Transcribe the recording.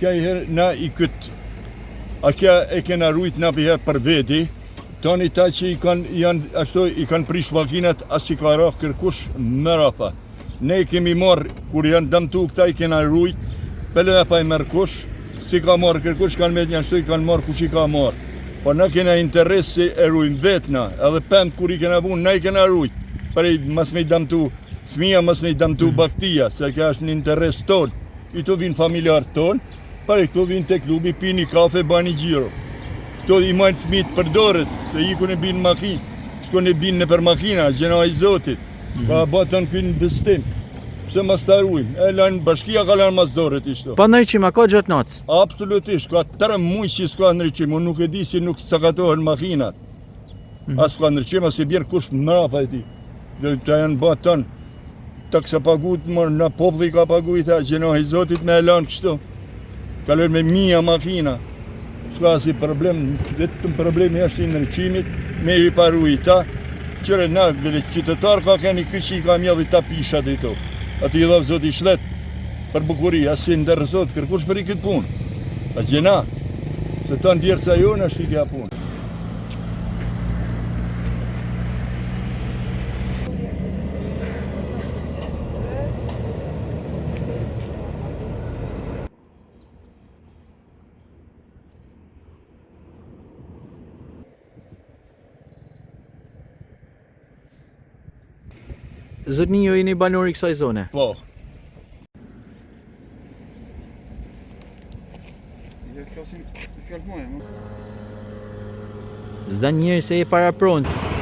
Kja i herë na i këtë, a kja e kena rujt na për herë për veti, tani ta që i kanë prish makinat, as i ka rah kërkush më rapa. Ne kemi marrë, kur janë dëmtu këta i kena rujt, pëllë e pa i mërë kush, si ka marrë kërkush, kanë me një ashtu i kanë marrë kush i ka marrë. Po na kena interes se e rujnë vetna, edhe pëmë kur i kena bunë, na i kena rujt, për i mas me i dëmtu fëmija, mas me i dëmtu baktia, se kja është një interes tonë. I të vinë familjarë tonë, për i këto vinë të klubi, pini kafe, bani gjiro. Këto i majnë fëmijët për dorët, se i kune binë makinë, shko ne binë në për makina, gjena i zotit. Ka batën kënë investim, pëse mas të arrujmë, e lanë bashkia ka lanë mas dorët ishto. Pa ndryqim, a ka gjatë notës? Absolutisht, ka 3 muaj që s'ka ndryqim, unë nuk e di si nuk sakatohen makinat. As s'ka ndryqim, as i bjerë kush mrapa e ti. Dhe të janë batën, të kësa pagut, në popli ka pagut, gjena i zotit me e lanë kështu. Kalojnë me 1000 makina. S'ka si problem, vetëm problemi është i ndryqimit, me i riparu i ta, qëre na, vele qytetar ka keni këqi i ka mjadhi ta pishat i to. Ati i dhavë zot i shlet, për bukuri, asi ndërë zot, kërkush për i këtë punë. A gjena, se ta ndjerë sa jonë është i kja punë. Zotni, jo jeni banori kësaj zone? Po. Zda njëri se e para pronë.